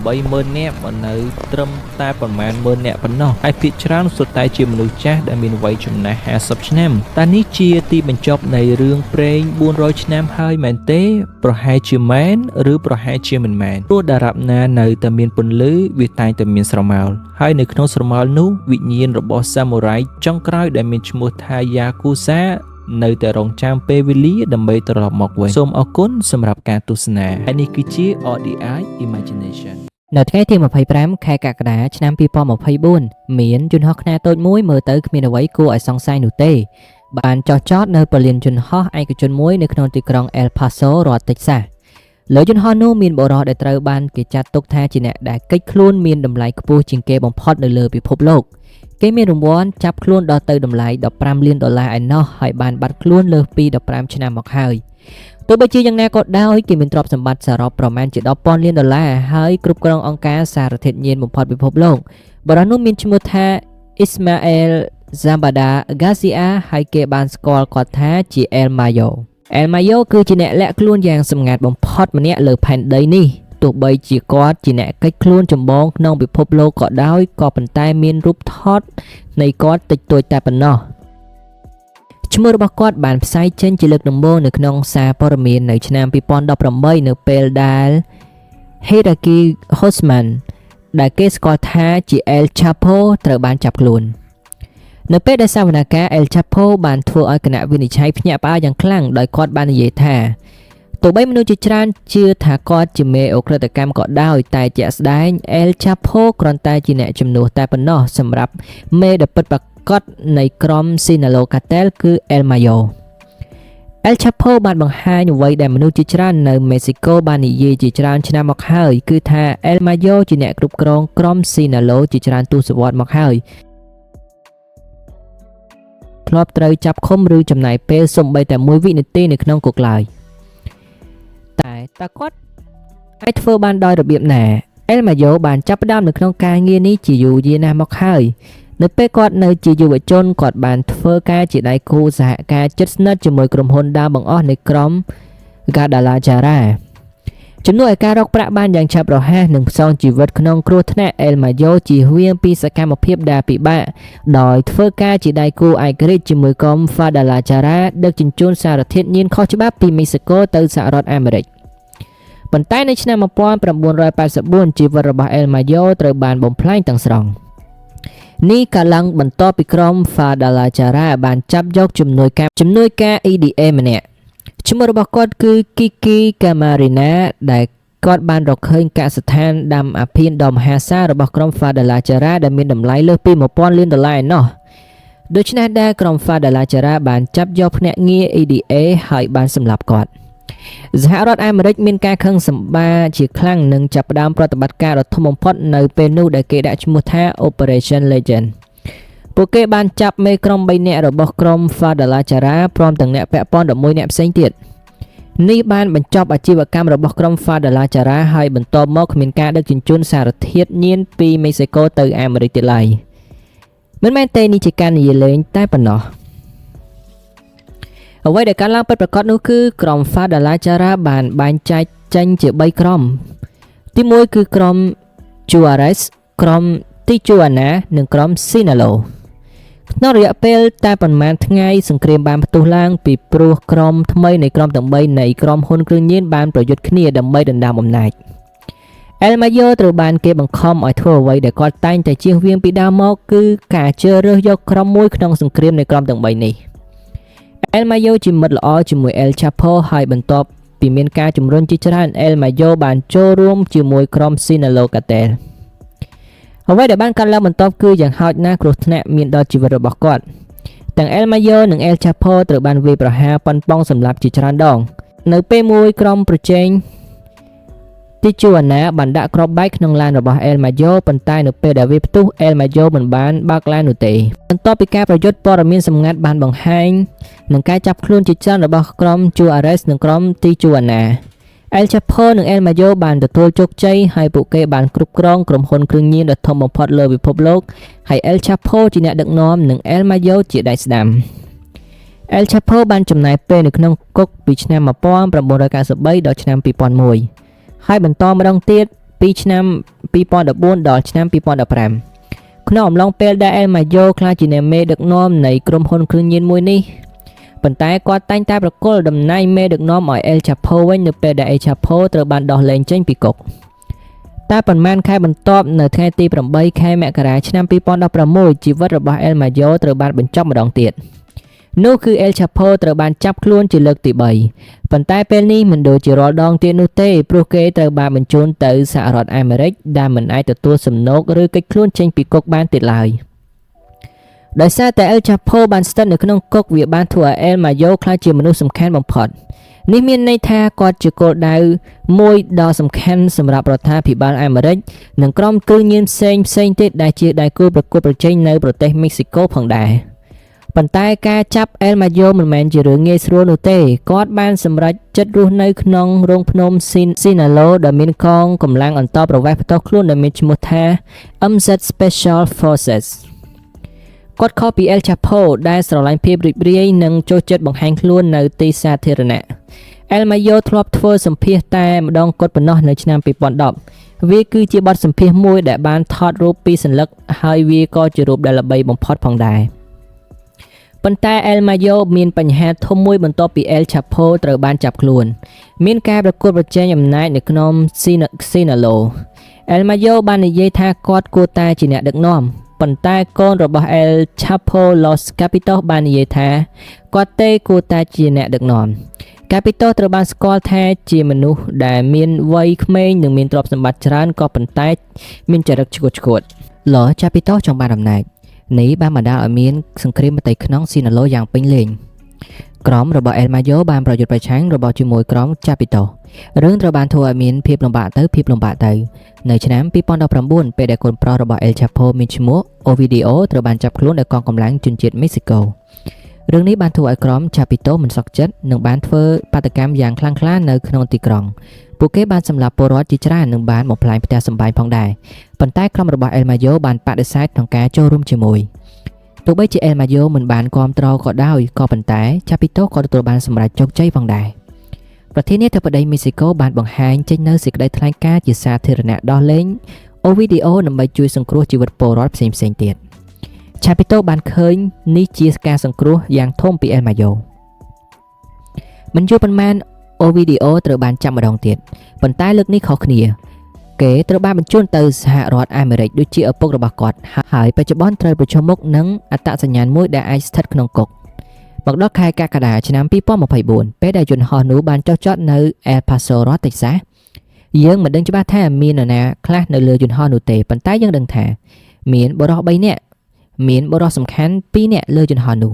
18,000 នាក់មកនៅត្រឹមតែប្រមាណ 10,000 នាក់ប៉ុណ្ណោះហើយភាគច្រើនសុទ្ធតែជាមនុស្សចាស់ដែលមានវ័យចំណាស់50ឆ្នាំតែនេះជាទីបញ្ចប់នៃរឿងព្រេង400ឆ្នាំហើយមែនទេប្រហែលជាមែនឬប្រហែលជាមិនមែនព្រោះតារាប់ណានៅតែមានពន្លឺវាតែងតែមានស្រមោលហើយនៅក្នុងស្រមោលនោះវិញ្ញាណរបស់សាមូរ៉ាយចុងក្រោយដែលមានឈ្មោះថា Yakuza នៅតែរងចាំពេលវេលាដើម្បីត្រឡប់មកវិញសូមអរគុណសម្រាប់ការទស្សនាហើយនេះគឺជា ODI Imaginationនៅថ្ងៃទី25ខែកក្កដាឆ្នាំ2024មានយន្តហោះខ្នាតតូចមួយមើលទៅគ្មានអ្វីគួរឲ្យសង្ស័យនោះទេបានចុះចតនៅពលានយន្តហោះឯកជនមួយនៅក្នុងទីក្រុង El Paso រដ្ឋ Texas លើយន្តហោះនោះមានបុរសដែលត្រូវបានគេចាត់ទុកថាជាអ្នកដែលកិច្ចខ្លួនមានតម្លៃខ្ពស់ជាងគេបំផុតនៅលើពិភពលោកគេមានរង្វាន់ចាប់ខ្លួនដល់ទៅតម្លៃ$15 លានឯណោះហើយបានបាត់ខ្លួនលើសពី15ឆ្នាំមកហើយទោះបីជាយ៉ាងណាក៏ដោយគេមានទ្រព្យសម្បត្តិសរុបប្រមាណជា$10,000 លានហើយគ្រប់គ្រងអង្គការសារធាតុញៀនបំផុតពិភពលោកបុរសនោះមានឈ្មោះថា Ismael Zambada Garcia ហើយគេបានស្គាល់គាត់ថាជា El Mayo គឺជាអ្នកលាក់ខ្លួនយ៉ាងសម្ងាត់បំផុតម្នាក់លើផែនដីនេះទោះបីជាគាត់ជាអ្នកកិច្ចខ្លួនចម្បងក្នុងពិភពលោកក៏ដោយក៏ប៉ុន្តែមានរូបថតនៃគាត់តិចតួចតែប៉ុណ្ណោះឈ្មោះរបស់គាត់បានផ្សាយចេញជាលើកដំបូងនៅក្នុងសារព័ត៌មាននៅឆ្នាំ2018នៅពេលដែល Hiroki Hosman ដែលគេស្គាល់ថាជា El Chapo ត្រូវបានចាប់ខ្លួននៅពេលដែលសវនកម្ម El Chapo បានធ្វើឲ្យគណៈវិនិច្ឆ័យភ្ញាក់ផ្អើលយ៉ាងខ្លាំងដោយគាត់បាននិយាយថាទោះបីមនុស្សជាច្រើនជឿថាគាត់ជាមេអ ுக ្រិតកម្មក៏ដោយតែជាក់ស្ដែង El Chapo គ្រាន់តែជាអ្នកជំនួសតែប៉ុណ្ណោះសម្រាប់មេដែលពិតប្រាកដនៃក្រុម Sinaloa Cartel គឺ El Mayo El Chapo បានបង្ហាញអ្វីដែលមនុស្សជាច្រើននៅមេស៊ីកូបាននិយាយជាច្រើនឆ្នាំមកហើយគឺថា El Mayo ជាអ្នកគ្រប់គ្រងក្រុម Sinaloa ជាច្រើនទសវត្សរ៍មកហើយធ្លាប់ត្រូវចាប់ឃុំឬចំណាយពេលសូម្បីតែ1វិនាទីនៅក្នុងគុកឡើយតែគាត់អាចធ្វើបានដោយរបៀបណា El Mayo បានចាប់ផ្ដើមនៅក្នុងការងារនេះជាយូរយារណាស់មកហើយនៅពេលគាត់នៅជាយុវជនគាត់បានធ្វើការជាដៃគូសហការជិតស្និទ្ធជាមួយក្រុមហ៊ុនដើមបង្អស់នៃក្រុម Guadalajara ជំនួសឲ្យការរកប្រាក់បានយ៉ាងឆាប់រហ័សនិងផ្សងជីវិតក្នុងគ្រោះថ្នាក់ El Mayo ជៀសវាងពីសកម្មភាពដែលពិបាកដោយធ្វើការជាដៃគូឯករាជ្យជាមួយក្រុម Guadalajara ដឹកជញ្ជូនសារធាតុញៀនខុសច្បាប់ពីមេស៊ីកូទៅសហរដ្ឋអាមេរិកប៉ុន្តែនៅឆ្នាំ1984ជីវិតរបស់ El Mayo ត្រូវបានបំផ្លាញទាំងស្រុងនេះកើតឡើងបន្ទាប់ពីក្រុម Guadalajara បានចាប់យកជំនួយការ EDA ម្នាក់ឈ្មោះរបស់គាត់គឺ Kiki Camarena ដែលគាត់បានរកឃើញកសិដ្ឋានដាំអាភៀនដ៏មហាសាលរបស់ក្រុម Guadalajara ដែលមានតម្លៃលើសពី$1,000 លានឯណោះដូច្នេះដែរក្រុម Guadalajara បានចាប់យកភ្នាក់ងារ EDA ហើយបានសម្លាប់គាត់សហរដ្ឋអាមេរិកមានការខឹងសម្បារជាខ្លាំងនិងចាប់ផ្ដើមប្រតិបត្តិការដ៏ធំបំផុតនៅពេលនោះដែលគេដាក់ឈ្មោះថា Operation Legend ពួកគេបានចាប់មេក្រុម3នាក់របស់ក្រុម Guadalajara ព្រមទាំងអ្នកពាក់ព័ន្ធ11នាក់ផ្សេងទៀត នេះបានបញ្ចប់អាជីវកម្មរបស់ក្រុម Fadala Chara ហើយបន្ទាប់មកគ្មានការដឹកជញ្ជូនសារធាតុញៀនពីមេស៊ីកូទៅអាមេរិកទៀតឡើយមិនមែនទេនេះជាការនិយាយលេងតែប៉ុណ្ណោះអ្វីដែលកើតឡើងពិតប្រាកដនោះគឺក្រុម Fadala Chara បានបែងចែកចេញជា3ក្រុមទី1គឺក្រុម Juarez ក្រុម Tijuana និងក្រុម Sinaloa ក្នុងរយៈពេលតែប៉ុន្មានថ្ងៃសង្គ្រាមបានផ្ទុះឡើងពីព្រោះក្រុមថ្មីនៃក្រុមទាំង3នៃក្រុមហ៊ុនគ្រឿងញៀនបានប្រយុទ្ធគ្នាដើម្បីដណ្ដើមអំណាច El Mayo ត្រូវបានគេបង្ខំឲ្យធ្វើអ្វីដែលគាត់តែងតែជៀសវាងពីដើមមកគឺការជ្រើសរើសយកក្រុមមួយក្នុងសង្គ្រាមនៃក្រុមទាំង3នេះ El Mayo ជាមិត្តល្អជាមួយ El Chapo ហើយបន្ទាប់ពីមានការជំរុញជាច្រើន El Mayo បានចូលរួមជាមួយក្រុម Sinaloa Cartel អ្វីដែលបានកើតឡើងបន្ទាប់គឺយ៉ាងហោចណាស់គ្រោះថ្នាក់មានដល់ជីវិតរបស់គាត់ទាំង El Mayo និង El Chapo ត្រូវបានវាយប្រហារប៉ុនប៉ងសម្លាប់ជាច្រើនដងនៅពេលមួយក្រុមប្រជែង Tijuana បានដាក់គ្រាប់បែកក្នុងឡានរបស់ El Mayo ប៉ុន្តែនៅពេលដែលវាផ្ទុះ El Mayo មិនបានបើកឡាននោះទេបន្ទាប់ពីការប្រយុទ្ធព័ត៌មានសម្ងាត់បានបង្ហាញនឹងការចាប់ខ្លួនជាច្រើនរបស់ក្រុម Juarez និងក្រុម Tijuana El Chapo និង El Mayo បានទទួលជោគជ័យហើយពួកគេបានគ្រប់គ្រងក្រុមហ៊ុនគ្រឿងញៀនដ៏ធំបំផុតលើពិភពលោកហើយ El Chapo ជាអ្នកដឹកនាំនិង El Mayo ជាដៃស្ដាំ El Chapo បានចំណាយពេលនៅក្នុងគុកពីឆ្នាំ1993ដល់ឆ្នាំ2001ហើយបន្តម្ដងទៀតពីឆ្នាំ2014ដល់ឆ្នាំ2015ក្នុងអំឡុងពេលដែល El Mayo ក្លាយជាអ្នកមេដឹកនាំនៃក្រុមហ៊ុនគ្រឿងញៀនមួយនេះប៉ុន្តែគាត់តែងតែប្រគល់តំណែងមេដឹកនាំឲ្យ El Chapo វិញនៅពេលដែល El Chapo ត្រូវបានដោះលែងចេញពីគុកតែប៉ុន្មានខែបន្ទាប់នៅថ្ងៃទី8ខែមករាឆ្នាំ2016ជីវិតរបស់ El Mayo ត្រូវបានបញ្ចប់ម្ដងទៀតនោះគឺ El Chapo ត្រូវបានចាប់ខ្លួនជាលើកទី3ប៉ុន្តែពេលនេះមិនដូចជារាល់ដងទៀតនោះទេព្រោះគេត្រូវបានបញ្ជូនទៅសហរដ្ឋអាមេរិកដែលមិនអាចទទួលសំណូកឬកិច្ចខ្លួនចេញពីគុកបានទៀតឡើយដោយសារតែ El Chapo បានស្ថិតនៅក្នុងគុកវាបានធ្វើឲ្យ El Mayo ក្លាយជាមនុស្សសំខាន់បំផុតនេះមានន័យថាគាត់ជាគោលដៅមួយដ៏សំខាន់សម្រាប់រដ្ឋាភិបាលអាមេរិកនិងក្រុមគ្រឿងញៀនផ្សេងទៀតដែលជាដៃគូប្រកួតប្រជែងនៅប្រទេសមេស៊ីកូផងដែរប៉ុន្តែការចាប់ El Mayo មិនមែនជារឿងងាយស្រួលនោះទេគាត់បានសម្រេចចិត្តរស់នៅក្នុងរោងភ្នំ Sinaloa ដែលមានកងកម្លាំងអន្តោប្រវេសន៍ផ្ទាល់ខ្លួនដែលមានឈ្មោះថា MZ Special Forces គាត់ខុសពី El Chapo ដែលស្រឡាញ់ភាពរីករាយនិងចូលចិត្តបង្ហាញខ្លួននៅទីសាធារណៈ El Mayo ធ្លាប់ធ្វើសម្ភាសតែម្ដងគត់ប៉ុណ្ណោះនៅឆ្នាំ2010វាគឺជាបទសម្ភាសមួយដែលបានថតរូបពីសន្លឹកហើយវាក៏ជារូបដែលល្បីបំផុតផងដែរប៉ុន្តែ El Mayo មានបញ្ហាធំមួយបន្ទាប់ពី El Chapo ត្រូវបានចាប់ខ្លួនមានការប្រកួតប្រជែងអំណាចនៅក្នុង Sinaloa El Mayo បាននិយាយថាគាត់គួរតែជាអ្នកដឹកនាំប៉ុន្តែកូនរបស់ El Chapo Los Capitos បាននិយាយថាគាត់ទេគួរតែជាអ្នកដឹកនាំ Capitos ត្រូវបានស្គាល់ថាជាមនុស្សដែលមានវ័យក្មេងនិងមានទ្រព្យសម្បត្តិច្រើនក៏ប៉ុន្តែមានចរិតឆ្កួតឆ្កួត Los Capitos ចង់បានអំណាចនេះបានបណ្ដាលឲ្យមានសង្គ្រាមផ្ទៃក្នុង Sinaloa យ៉ាងពេញលេញក្រុមរបស់ El Mayo បានប្រយុទ្ធប្រឆាំងរបស់ជាមួយក្រុម Chapitos រឿងត្រូវបានធ្វើឲ្យមានភាពលំបាកទៅនៅឆ្នាំ2019ពេលដែលកូនប្រុសរបស់ El Chapo មានឈ្មោះ Ovidio ត្រូវបានចាប់ខ្លួនដោយកងកម្លាំងជនជាតិមេស៊ីកូរឿងនេះបានធ្វើឲ្យក្រុម Chapitos មិនសុខចិត្តនិងបានធ្វើបាតកម្មយ៉ាងខ្លាំងក្លានៅក្នុងទីក្រុងពួកគេបានសម្លាប់ពលរដ្ឋជាច្រើននិងបានបំផ្លាញផ្ទះសម្បែងផងដែរប៉ុន្តែក្រុមរបស់ El Mayo បានបដិសេធក្នុងការចូលរួមជាមួយទោះបីជា El Mayo មិនបានគាំទ្រក៏ដោយក៏ប៉ុន្តែ Chapitos ក៏ទទួលបានសម្រេចជោគជ័យផងដែរប្រធានាធិបតីមេស៊ីកូបានបង្ហាញចេញនូវសេចក្តីថ្លែងការណ៍ជាសាធារណៈដោះលែង Ovidio ដើម្បីជួយសង្គ្រោះជីវិតពលរដ្ឋផ្សេងទៀត Chapitos បានឃើញនេះជាការសង្គ្រោះយ៉ាងធំពី El Mayo មិនយូរប៉ុន្មាន Ovidio ត្រូវបានចាប់ម្ដងទៀតប៉ុន្តែលើកនេះខុសគ្នាគេត្រូវបានបញ្ជូនទៅសហរដ្ឋអាមេរិកដូចជាឪពុករបស់គាត់ហើយបច្ចុប្បន្នត្រូវប្រឈមមុខនឹងអត្តសញ្ញាណមួយដែលអាចស្ថិតក្នុងគុកមកដល់ខែកក្កដាឆ្នាំ2024ពេលដែលយន្តហោះនោះបានចុះចតនៅ El Paso រដ្ឋ Texas យើងមិនដឹងច្បាស់ថាមាននរណាខ្លះនៅលើយន្តហោះនោះទេប៉ុន្តែយើងដឹងថាមានបុរស3នាក់មានបុរសសំខាន់2នាក់លើយន្តហោះនោះ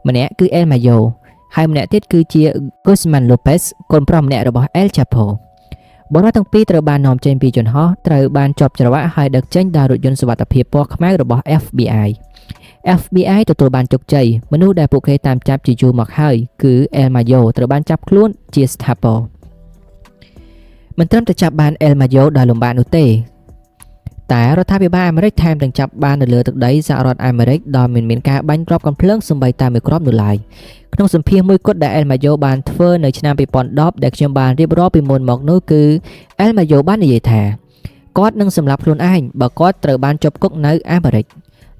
ម្នាក់គឺ El Mayo ហើយម្នាក់ទៀតគឺជា Guzman Lopez កូនប្រុសម្នាក់របស់ El Chapo បុរសទាំងពីរត្រូវបាននាំចេញពីយន្តហោះត្រូវបានជាប់ច្រវាក់ហើយដឹកចេញដោយរថយន្តសុវត្ថិភាពពណ៌ខ្មៅរបស់ FBI FBI ទទួលបានជោគជ័យមនុស្សដែលពួកគេតាមចាប់ជាយូរមកហើយគឺ El Mayo ត្រូវបានចាប់ខ្លួនជា Gestapo មិនត្រឹមតែចាប់បាន El Mayo ដោយលំបាកនោះទេតែរដ្ឋាភិបាលអាមេរិកថែមទាំងចាប់បាននៅលើទឹកដីសហរដ្ឋអាមេរិកដោយមិនមានការបាញ់គ្រាប់កាំភ្លើងសូម្បីតែមួយគ្រាប់នោះឡើយក្នុងសម្ភារមួយគត់ដែល El Mayo បានធ្វើនៅឆ្នាំ2010ដែលខ្ញុំបានរៀបរាប់ពីមុនមកនោះគឺ El Mayo បាននិយាយថាគាត់នឹងសម្លាប់ខ្លួនឯងបើគាត់ត្រូវបានជាប់គុកនៅអាមេរិក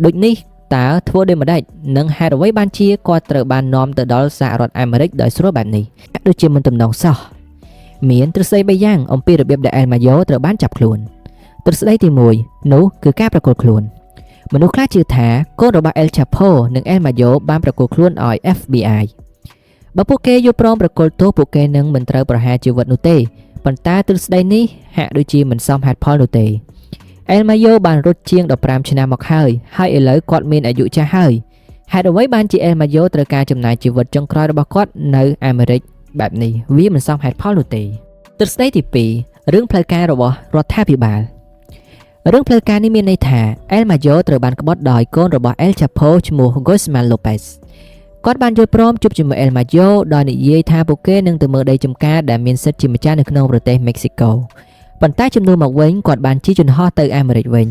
ដូចនេះតើធ្វើដូចម្ដេចនិងហេតុអ្វីបានជាគាត់ត្រូវបាននាំទៅដល់សហរដ្ឋអាមេរិកដោយស្រួលបែបនេះដូចជាមិនទំនងសោះមានទ្រឹស្ដី3យ៉ាងអំពីរបៀបដែល El Mayo ត្រូវបានចាប់ខ្លួនទ្រឹស្ដីទី1នោះគឺការប្រកួតខ្លួនមនុស្សខ្លះជឿថាកូនរបស់ El Chapo និង El Mayo បានប្រកួតខ្លួនឲ្យ FBI បើពួកគេយល់ព្រមប្រកួតទោសពួកគេនឹងមិនត្រូវប្រហារជីវិតនោះទេប៉ុន្តែទ្រឹស្ដីនេះហាក់ដូចជាមិនសមហេតុផលនោះទេ El Mayo បានរត់ជាង15ឆ្នាំមកហើយឥឡូវគាត់មានអាយុចាស់ហើយហេតុអ្វីបានជា El Mayo ត្រូវការចំណាយជីវិតចុងក្រោយរបស់គាត់នៅអាមេរិកបែបនេះវាមិនសមហេតុផលនោះទេទ្រឹស្ដីទី2រឿងផ្លូវការរបស់រដ្ឋាភិបាលរឿងផ្លូវការនេះមានន័យថា El Mayo ត្រូវបានក្បត់ដោយកូនរបស់ El Chapo ឈ្មោះ Guzman Lopez គាត់បានយល់ព្រមជួបជាមួយ El Mayo ដោយនិយាយថាពួកគេនឹងទៅមើលដីចម្ការដែលមានសិទ្ធិជាម្ចាស់នៅក្នុងប្រទេសមិចស៊ីកូប៉ុន្តែជំនួសមកវិញគាត់បានជិះយន្តហោះទៅអាមេរិកវិញ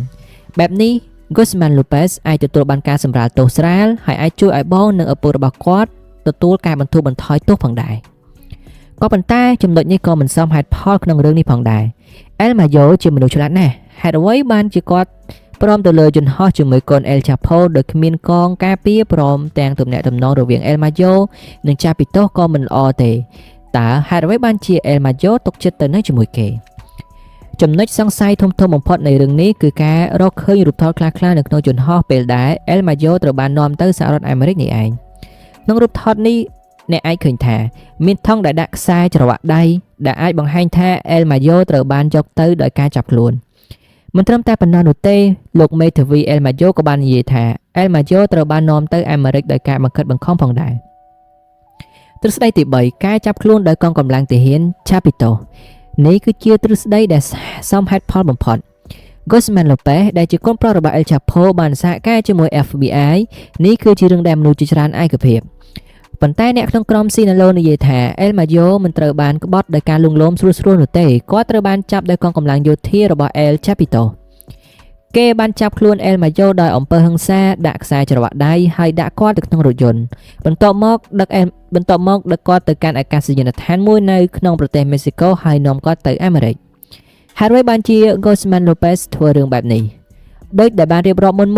បែបនេះ Guzman Lopez អាចទទួលបានការសម្រាលទោសស្រាលហើយអាចជួយឲ្យបងនិងឪពុករបស់គាត់ទទួលការបន្ធូរបន្ថយទោសផងដែរក៏ប៉ុន្តែចំណុចនេះក៏មិនសមហេតុផលក្នុងរឿងនេះផងដែរ El Mayo ជាមនុស្សឆ្លាតណាស់ហេតុអ្វីបានជាគាត់ព្រមទៅលើយន្តហោះជាមួយកូន El Chapo ដោយគ្មានកងការពារព្រមទាំងទំនាក់ទំនងរវាង El Mayo និងចាប់ពីទោសក៏មិនល្អទេតើហេតុអ្វីបានជា El Mayo ទុកចិត្តទៅនៅជាមួយគេចំណុចសង្ស័យធំបំផុតនៃរឿងនេះគឺការរកឃើញរូបថតខ្លះៗនៅក្នុងយន្តហោះពេលដែល El Mayo ត្រូវបាននាំទៅសហរដ្ឋអាមេរិកនេះឯងក្នុងរូបថតនេះអ្នកអាចឃើញថាមានថង់ដែលដាក់ខ្សែច្រវាក់ដៃដែលអាចបង្ហាញថា El Mayo ត្រូវបានយកទៅដោយការចាប់ខ្លួនមិនត្រឹមតែប៉ុណ្ណោះនោះទេលោកមេធាវី El Mayo ក៏បាននិយាយថា El Mayo ត្រូវបាននាំទៅអាមេរិកដោយការបង្ខិតបង្ខំផងដែរទ្រឹស្ដីទី3ការចាប់ខ្លួនដោយកងកម្លាំងទាហាន Chapito នេះគឺជាទ្រឹស្ដីដែលសមហេតុផលបំផុត Guzman Lopez ដែលជាកូនប្រុសរបស់ El Chapo បានសហការជាមួយ FBI នេះគឺជារឿងដែលមនុស្សជាច្រើនឯកភាពប៉ុន្តែអ្នកក្នុងក្រុមស៊ីណាឡូនិយាយថា El Mayo មិនត្រូវបានក្បត់ដោយការលួងលោមស្រួលៗនោះទេគាត់ត្រូវបានចាប់ដោយកងកម្លាំងយោធារបស់ El Chapito គេបានចាប់ខ្លួន El Mayo ដោយអំពើហិង្សាដាក់ខ្សែច្រវាក់ដៃហើយដាក់គាត់ទៅក្នុងរថយន្តបន្ទាប់មកដឹកគាត់ទៅកាន់អាកាសយានដ្ឋានមួយនៅក្នុងប្រទេសមិចស៊ីកូហើយនាំគាត់ទៅអាមេរិកហេតុអ្វីបានជា Guzman Lopez ធ្វើរឿងបែបនេះដូចដែលបានរៀបរាប់មុន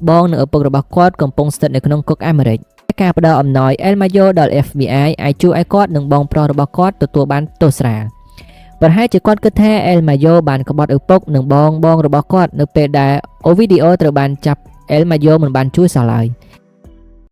បងនិងឪពុករបស់គាត់កំពុងស្ថិតនៅក្នុងគុកអាមេរិកការផ្ដល់អំណោយ El Mayo ដល់ FBI អាចជួយឲ្យគាត់និងបងប្រុសរបស់គាត់ទទួលបានទោសស្រាលប្រហែលជាគាត់គិតថា El Mayo បានក្បត់ឪពុកនិងបងរបស់គាត់នៅពេលដែល Ovidio ត្រូវបានចាប់ El Mayo មិនបានជួយសោះឡើយ